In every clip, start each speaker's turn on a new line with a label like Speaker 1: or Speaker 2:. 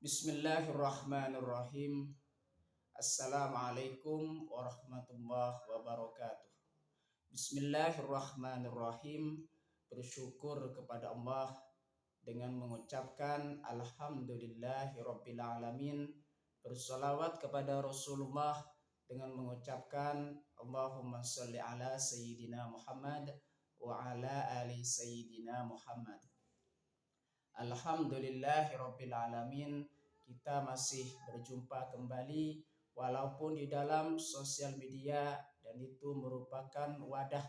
Speaker 1: Bismillahirrahmanirrahim. Assalamualaikum warahmatullahi wabarakatuh. Bismillahirrahmanirrahim. Bersyukur kepada Allah dengan mengucapkan Alhamdulillahirabbil alamin. Bersalawat kepada Rasulullah dengan mengucapkan Allahumma sholli ala sayyidina Muhammad wa ala ali sayyidina Muhammad. Alhamdulillahirabbil alamin. Kita masih berjumpa kembali walaupun di dalam sosial media, dan itu merupakan wadah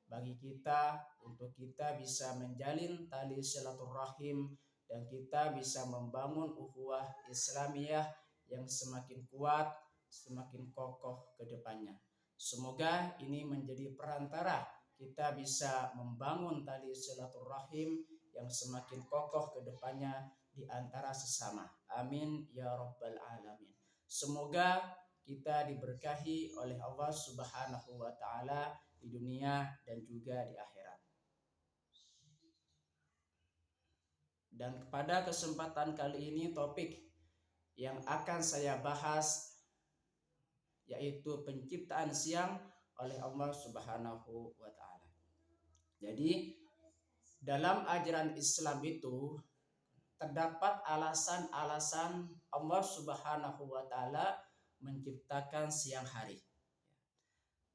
Speaker 1: bagi kita untuk kita bisa menjalin tali silaturahim dan kita bisa membangun ukhuwah Islamiyah yang semakin kuat, semakin kokoh ke depannya. Semoga ini menjadi perantara kita bisa membangun tali silaturahim yang semakin kokoh ke depannya di antara sesama. Amin ya rabbal alamin. Semoga kita diberkahi oleh Allah Subhanahu wa taala di dunia dan juga di akhirat. Dan pada kesempatan kali ini topik yang akan saya bahas yaitu penciptaan siang oleh Allah Subhanahu wa taala. Jadi dalam ajaran Islam itu terdapat alasan-alasan Allah Subhanahu wa taala menciptakan siang hari.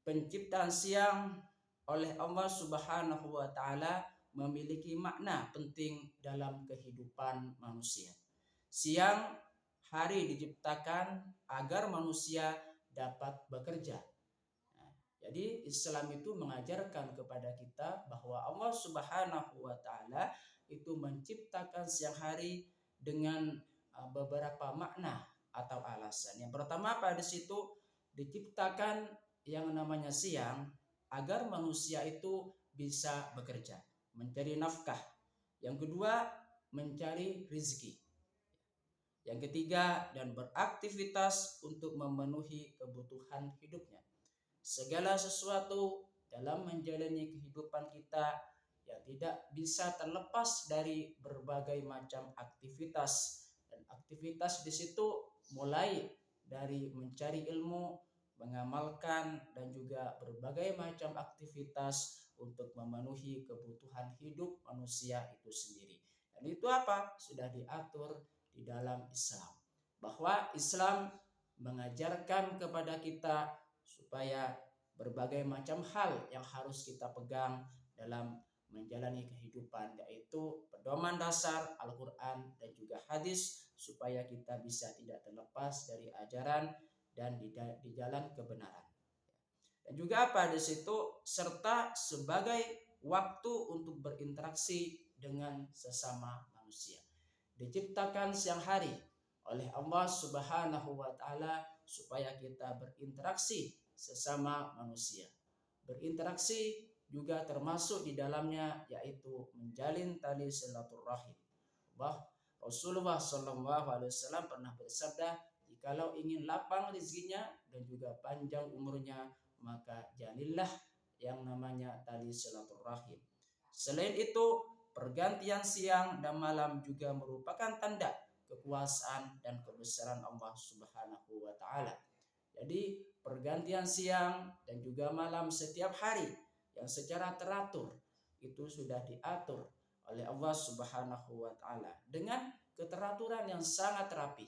Speaker 1: Penciptaan siang oleh Allah Subhanahu wa taala memiliki makna penting dalam kehidupan manusia. Siang hari diciptakan agar manusia dapat bekerja. Jadi Islam itu mengajarkan kepada kita bahwa Allah Subhanahu wa taala itu menciptakan siang hari dengan beberapa makna atau alasan. Yang pertama, pada situ diciptakan yang namanya siang agar manusia itu bisa bekerja, mencari nafkah. Yang kedua, mencari rezeki. Yang ketiga, dan beraktivitas untuk memenuhi kebutuhan hidupnya. Segala sesuatu dalam menjalani kehidupan kita yang tidak bisa terlepas dari berbagai macam aktivitas, dan aktivitas di situ mulai dari mencari ilmu, mengamalkan, dan juga berbagai macam aktivitas untuk memenuhi kebutuhan hidup manusia itu sendiri. Dan itu apa? Sudah diatur di dalam Islam, bahwa Islam mengajarkan kepada kita supaya berbagai macam hal yang harus kita pegang dalam menjalani kehidupan, yaitu pedoman dasar Al-Quran dan juga hadis, supaya kita bisa tidak terlepas dari ajaran dan di jalan kebenaran. Dan juga apa di situ, serta sebagai waktu untuk berinteraksi dengan sesama manusia. Diciptakan siang hari oleh Allah Subhanahu wa taala supaya kita berinteraksi sesama manusia. Berinteraksi juga termasuk di dalamnya yaitu menjalin tali silaturahim. Rasulullah SAW pernah bersabda, jikalau ingin lapang rezekinya dan juga panjang umurnya, maka jalinlah yang namanya tali silaturahim. Selain itu, pergantian siang dan malam juga merupakan tanda kekuasaan dan kebesaran Allah Subhanahu wa taala. Jadi pergantian siang dan juga malam setiap hari yang secara teratur itu sudah diatur oleh Allah Subhanahu wa taala dengan keteraturan yang sangat rapi.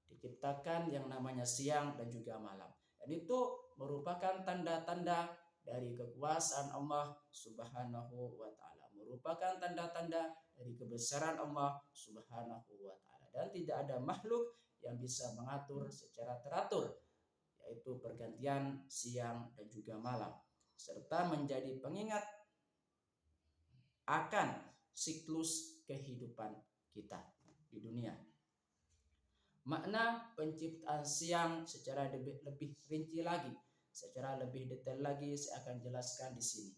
Speaker 1: Diciptakan yang namanya siang dan juga malam. Dan itu merupakan tanda-tanda dari kekuasaan Allah Subhanahu wa taala. Merupakan tanda-tanda dari kebesaran Allah Subhanahu wa taala. Dan tidak ada makhluk yang bisa mengatur secara teratur, yaitu pergantian siang dan juga malam, serta menjadi pengingat akan siklus kehidupan kita di dunia. Makna penciptaan siang secara lebih rinci lagi, secara lebih detail lagi saya akan jelaskan di sini.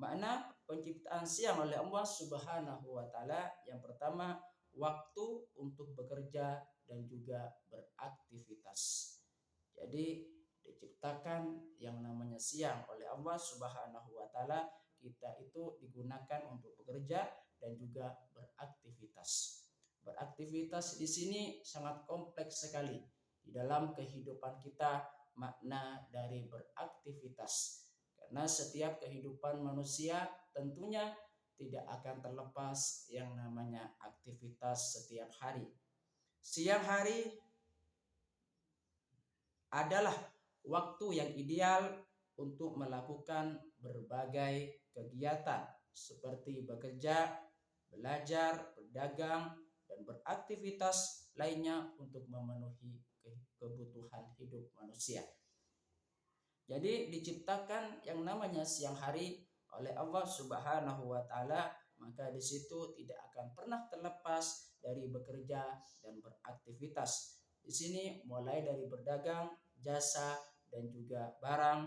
Speaker 1: Makna penciptaan siang oleh Allah Subhanahu wa taala, yang pertama, waktu untuk bekerja dan juga beraktivitas. Jadi diciptakan yang namanya siang oleh Allah Subhanahu wa taala, kita itu digunakan untuk bekerja dan juga beraktivitas. Beraktivitas di sini sangat kompleks sekali di dalam kehidupan kita, makna dari beraktivitas. Karena setiap kehidupan manusia tentunya tidak akan terlepas yang namanya aktivitas setiap hari. Siang hari adalah waktu yang ideal untuk melakukan berbagai kegiatan seperti bekerja, belajar, berdagang, dan beraktivitas lainnya untuk memenuhi kebutuhan hidup manusia. Jadi diciptakan yang namanya siang hari oleh Allah Subhanahu wa taala, maka di situ tidak akan pernah terlepas dari bekerja dan beraktivitas. Di sini mulai dari berdagang, jasa, dan juga barang,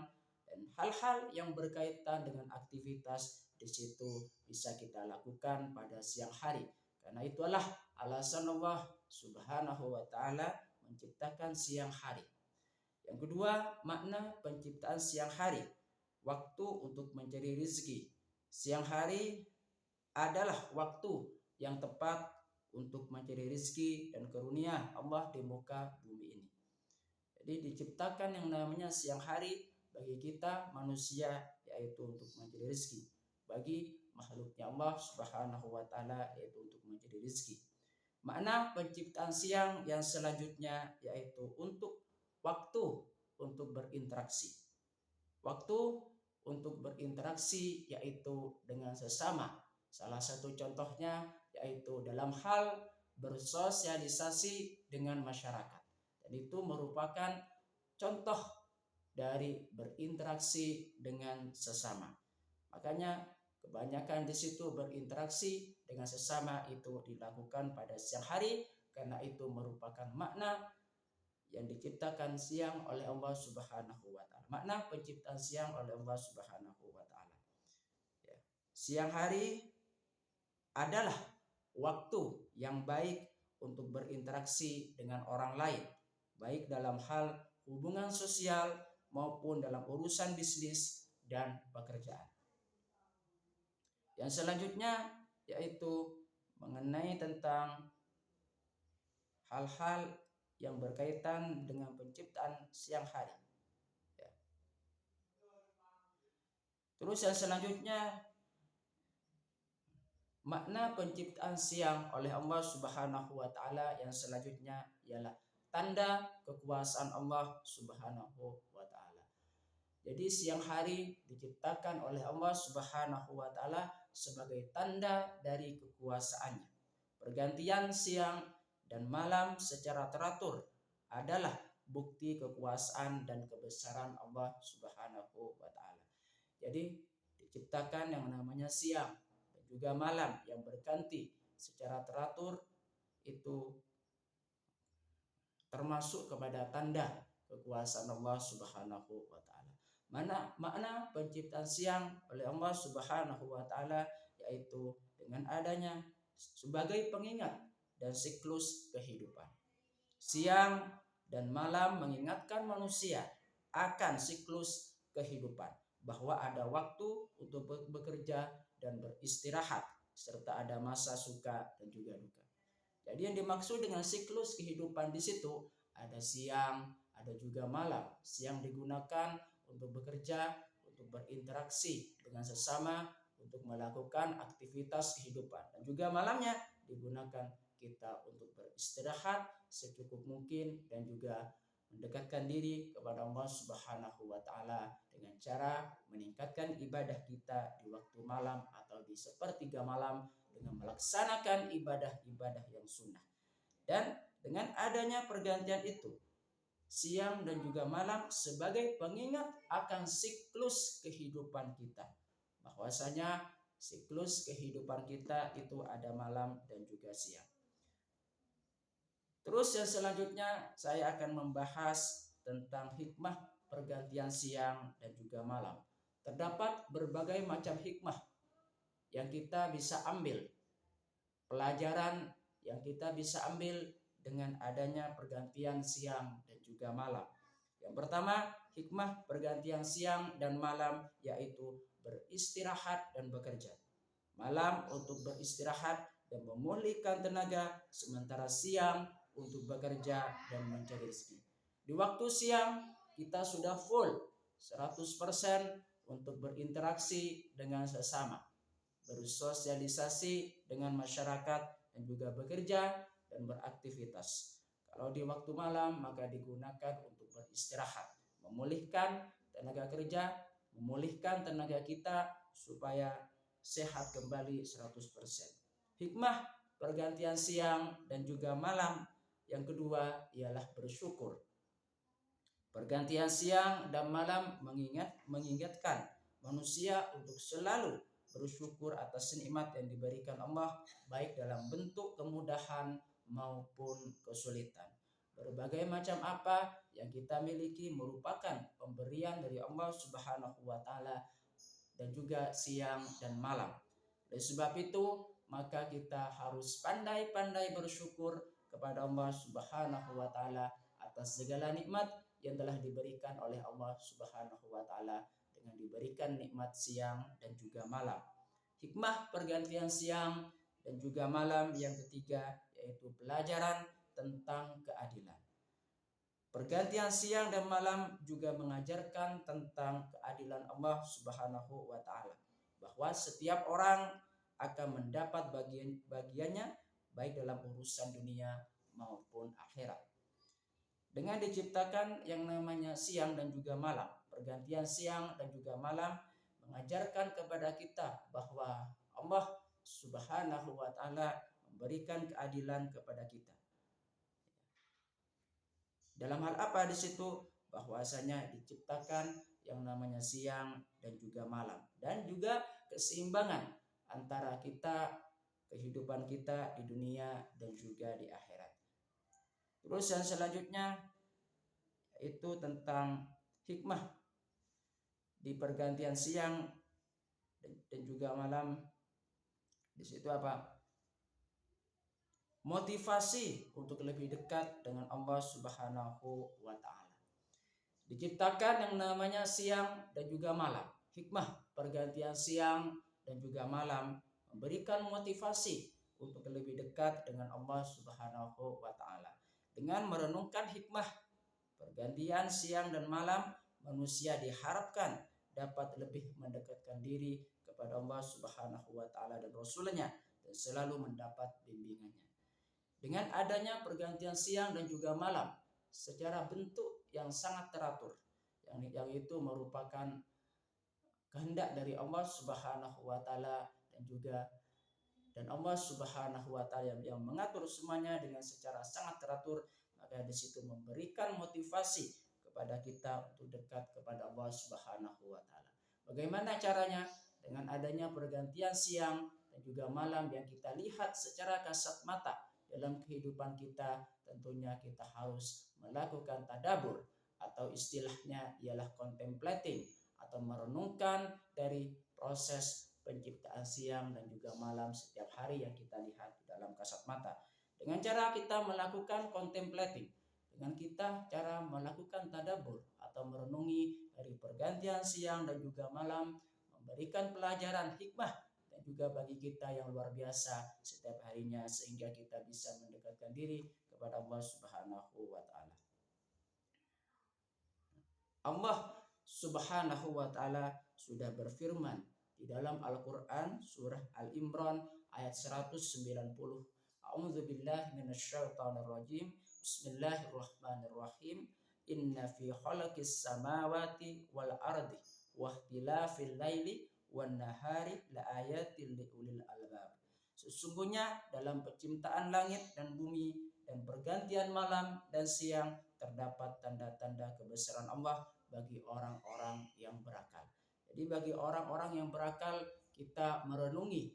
Speaker 1: dan hal-hal yang berkaitan dengan aktivitas di situ bisa kita lakukan pada siang hari. Karena itulah alasan Allah Subhanahu wa taala menciptakan siang hari. Yang kedua, makna penciptaan siang hari, waktu untuk mencari rezeki. Siang hari adalah waktu yang tepat untuk mencari rezeki dan karunia Allah di muka bumi ini. Jadi diciptakan yang namanya siang hari bagi kita manusia, yaitu untuk mencari rezeki. Bagi makhluknya Allah Subhanahu wa taala, yaitu untuk mencari rezeki. Makna penciptaan siang yang selanjutnya yaitu untuk waktu untuk berinteraksi. Waktu untuk berinteraksi yaitu dengan sesama. Salah satu contohnya yaitu dalam hal bersosialisasi dengan masyarakat. Dan itu merupakan contoh dari berinteraksi dengan sesama. Makanya kebanyakan di situ berinteraksi dengan sesama itu dilakukan pada siang hari, karena itu merupakan makna yang diciptakan siang oleh Allah Subhanahu wa taala. Makna penciptaan siang oleh Allah Subhanahu wa taala. Ya. Siang hari adalah waktu yang baik untuk berinteraksi dengan orang lain, baik dalam hal hubungan sosial maupun dalam urusan bisnis dan pekerjaan. Yang selanjutnya yaitu mengenai tentang hal-hal yang berkaitan dengan penciptaan siang hari. Ya. Terus yang selanjutnya, makna penciptaan siang oleh Allah Subhanahu wa taala yang selanjutnya ialah tanda kekuasaan Allah Subhanahu wa taala. Jadi siang hari diciptakan oleh Allah Subhanahu wa taala sebagai tanda dari kekuasaannya. Pergantian siang dan malam secara teratur adalah bukti kekuasaan dan kebesaran Allah Subhanahu wa taala. Jadi diciptakan yang namanya siang dan juga malam yang berganti secara teratur, itu termasuk kepada tanda kekuasaan Allah Subhanahu wa taala. Makna penciptaan siang oleh Allah Subhanahu wa taala yaitu dengan adanya sebagai pengingat dan siklus kehidupan. Siang dan malam mengingatkan manusia akan siklus kehidupan, bahwa ada waktu untuk bekerja dan beristirahat, serta ada masa suka dan juga duka. Jadi yang dimaksud dengan siklus kehidupan di situ ada siang, ada juga malam. Siang digunakan untuk bekerja, untuk berinteraksi dengan sesama, untuk melakukan aktivitas kehidupan, dan juga malamnya digunakan kita untuk beristirahat secukup mungkin dan juga mendekatkan diri kepada Allah Subhanahu wa taala dengan cara meningkatkan ibadah kita di waktu malam atau di sepertiga malam dengan melaksanakan ibadah-ibadah yang sunnah. Dan dengan adanya pergantian itu, siang dan juga malam sebagai pengingat akan siklus kehidupan kita, bahwasanya siklus kehidupan kita itu ada malam dan juga siang. Terus yang selanjutnya saya akan membahas tentang hikmah pergantian siang dan juga malam. Terdapat berbagai macam hikmah yang kita bisa ambil, pelajaran yang kita bisa ambil dengan adanya pergantian siang dan juga malam. Yang pertama, hikmah pergantian siang dan malam yaitu beristirahat dan bekerja. Malam untuk beristirahat dan memulihkan tenaga, sementara siang untuk bekerja dan mencari rezeki. Di waktu siang kita sudah full 100% untuk berinteraksi dengan sesama, bersosialisasi dengan masyarakat, dan juga bekerja dan beraktivitas. Kalau di waktu malam maka digunakan untuk beristirahat, memulihkan tenaga kerja, memulihkan tenaga kita supaya sehat kembali 100%. Hikmah pergantian siang dan juga malam yang kedua ialah bersyukur. Pergantian siang dan malam mengingatkan manusia untuk selalu bersyukur atas nikmat yang diberikan Allah, baik dalam bentuk kemudahan maupun kesulitan. Berbagai macam apa yang kita miliki merupakan pemberian dari Allah Subhanahu wa taala, dan juga siang dan malam. Oleh sebab itu, maka kita harus pandai-pandai bersyukur kepada Allah Subhanahu wa taala atas segala nikmat yang telah diberikan oleh Allah Subhanahu wa taala dengan diberikan nikmat siang dan juga malam. Hikmah pergantian siang dan juga malam yang ketiga yaitu pelajaran tentang keadilan. Pergantian siang dan malam juga mengajarkan tentang keadilan Allah Subhanahu wa taala, bahwa setiap orang akan mendapat bagiannya baik dalam urusan dunia maupun akhirat. Dengan diciptakan yang namanya siang dan juga malam, pergantian siang dan juga malam mengajarkan kepada kita bahwa Allah Subhanahu wa taala memberikan keadilan kepada kita. Dalam hal apa di situ? Bahwasanya diciptakan yang namanya siang dan juga malam, dan juga keseimbangan antara kehidupan kita di dunia dan juga di akhirat. Terus yang selanjutnya itu tentang hikmah di pergantian siang dan juga malam. Di situ apa? Motivasi untuk lebih dekat dengan Allah Subhanahu wa taala. Diciptakan yang namanya siang dan juga malam. Hikmah pergantian siang dan juga malam memberikan motivasi untuk lebih dekat dengan Allah Subhanahu wa taala. Dengan merenungkan hikmah pergantian siang dan malam, manusia diharapkan dapat lebih mendekatkan diri kepada Allah Subhanahu wa taala dan Rasul-Nya, dan selalu mendapat bimbingannya. Dengan adanya pergantian siang dan juga malam secara bentuk yang sangat teratur, yang itu merupakan kehendak dari Allah Subhanahu wa taala, dan Allah Subhanahu wa taala yang mengatur semuanya dengan secara sangat teratur, maka di situ memberikan motivasi kepada kita untuk dekat kepada Allah Subhanahu wa taala. Bagaimana caranya? Dengan adanya pergantian siang dan juga malam yang kita lihat secara kasat mata dalam kehidupan kita, tentunya kita harus melakukan tadabbur, atau istilahnya ialah contemplating, atau merenungkan dari proses penciptaan siang dan juga malam setiap hari yang kita lihat di dalam kasat mata. Dengan cara kita melakukan contemplating, dengan kita cara melakukan tadabbur atau merenungi dari pergantian siang dan juga malam, memberikan pelajaran hikmah dan juga bagi kita yang luar biasa setiap harinya, sehingga kita bisa mendekatkan diri kepada Allah Subhanahu wa taala. Allah Subhanahu wa taala sudah berfirman di dalam Al-Qur'an surah Al-Imran ayat 190. A'udzubillahi minasyaitonir rajim. Bismillahirrahmanirrahim. Inna fi khalaqis samawati wal ardi wa ikhtilafil laili wan nahari laayatil liulil albab. Sesungguhnya dalam penciptaan langit dan bumi dan pergantian malam dan siang terdapat tanda-tanda kebesaran Allah bagi orang-orang yang berakal. Jadi bagi orang-orang yang berakal, kita merenungi,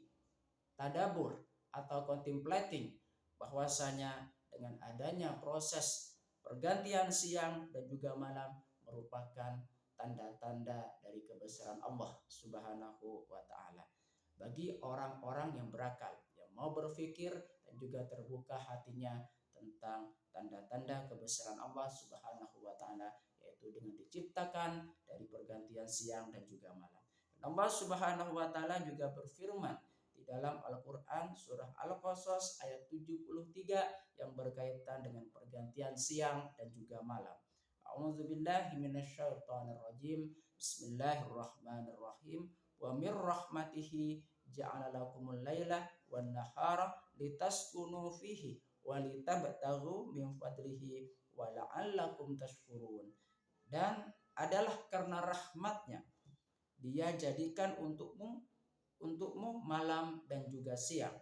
Speaker 1: tadabbur atau contemplating, bahwasanya dengan adanya proses pergantian siang dan juga malam merupakan tanda-tanda dari kebesaran Allah Subhanahu wa taala bagi orang-orang yang berakal, yang mau berpikir dan juga terbuka hatinya tentang tanda-tanda kebesaran Allah Subhanahu wa taala, yaitu dengan diciptakan dari pergantian siang dan juga malam. Dan Allah Subhanahu wa taala juga berfirman di dalam Al-Qur'an surah Al-Qasas ayat 73 yang berkaitan dengan pergantian siang dan juga malam. A'udzubillahi minasyaitonirrajim. Bismillahirrahmanirrahim. Wa mir rahmatihi ja'ala lakumul laila wan nahara litaskunu fihi wa litabtaghu min fadlihi wa la'allakum tashkurun. Dan adalah karena rahmatnya Dia jadikan untukmu malam dan juga siang,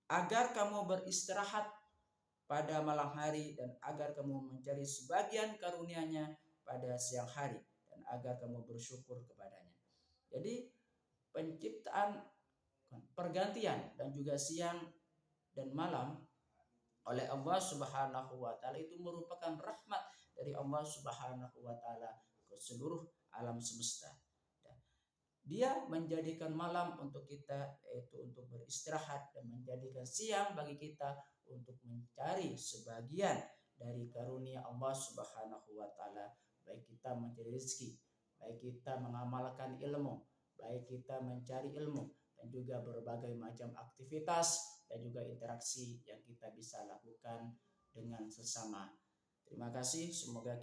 Speaker 1: agar kamu beristirahat pada malam hari dan agar kamu mencari sebagian karunia-Nya pada siang hari dan agar kamu bersyukur kepadanya. Jadi penciptaan pergantian dan juga siang dan malam oleh Allah Subhanahu wa taala itu merupakan rahmat dari Allah Subhanahu wa taala ke seluruh alam semesta. Dia menjadikan malam untuk kita, yaitu untuk beristirahat, dan menjadikan siang bagi kita untuk mencari sebagian dari karunia Allah Subhanahu wa taala, baik kita mencari rezeki, baik kita mengamalkan ilmu, baik kita mencari ilmu, dan juga berbagai macam aktivitas dan juga interaksi yang kita bisa lakukan dengan sesama. Terima kasih, semoga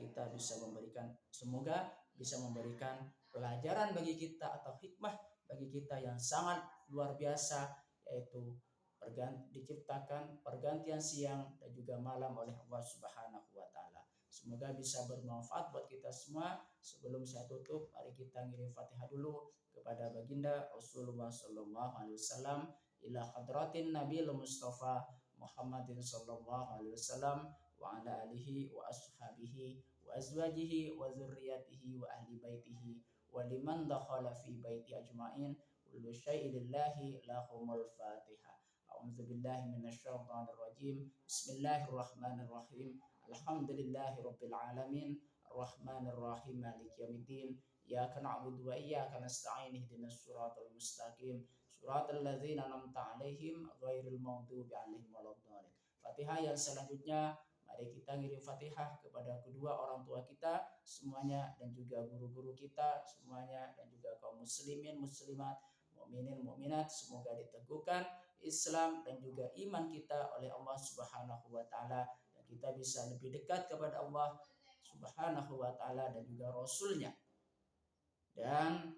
Speaker 1: bisa memberikan pelajaran bagi kita atau hikmah bagi kita yang sangat luar biasa, yaitu diciptakan pergantian siang dan juga malam oleh Allah Subhanahu wa taala. Semoga bisa bermanfaat buat kita semua. Sebelum saya tutup, mari kita ngirim Fatihah dulu kepada baginda Rasulullah sallallahu alaihi wasallam, ila hadratin Nabil Mustafa Muhammadin sallallahu alaihi wasallam wa ala alihi wa ashabihi wa azwajihi wa dzurriyyatihi wa ahli baitihi wa liman dakhala fi baiti ajma'in. Kullu syai'in lillahi lahumul Fatihah. A'udzu billahi minasyaitonir rajim. Bismillahirrahmanirrahim. Alhamdulillahirabbil alamin. Arrahmanir rahim. Maliki yaumiddin. Iyyaka na'budu wa iyyaka nasta'in. Ihdinas siratal mustaqim. Siratal ladzina an'amta 'alaihim ghairil maghdubi 'alaihim waladdallin. Fatihah yang selanjutnya, mari kita ngirim Fatihah kepada kedua orang tua kita semuanya dan juga guru-guru kita semuanya dan juga kaum muslimin muslimat, mukminin mukminat, semoga diteguhkan Islam dan juga iman kita oleh Allah Subhanahu wa taala, dan kita bisa lebih dekat kepada Allah Subhanahu wa taala dan juga Rasulnya, dan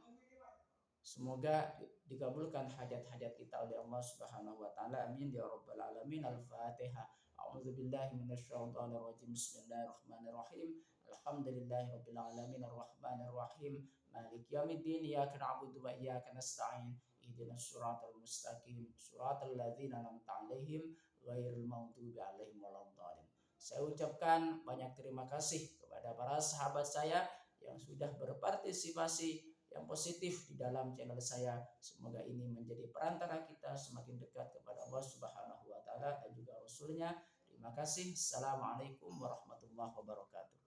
Speaker 1: semoga dikabulkan hajat-hajat kita oleh Allah Subhanahu wa taala. Amin ya rabbal alamin. Al-Fatihah. A'udzu billahi minasyaitonir rajim. Bismillahirrahmanirrahim. Alhamdulillahirabbil alamin. Arrahmanir rahim. Maliki yaumiddin. Iyyaka na'budu wa iyyaka nasta'in. Ihdinas siratal mustaqim. Siratal ladzina an'amta 'alaihim ghairil maghdubi 'alaihim waladdallin. Saya ucapkan banyak terima kasih kepada para sahabat saya yang sudah berpartisipasi yang positif di dalam channel saya. Semoga ini menjadi perantara kita semakin dekat kepada Allah Subhanahu wa taala dan juga Rasulnya. Terima kasih. Assalamualaikum warahmatullahi wabarakatuh.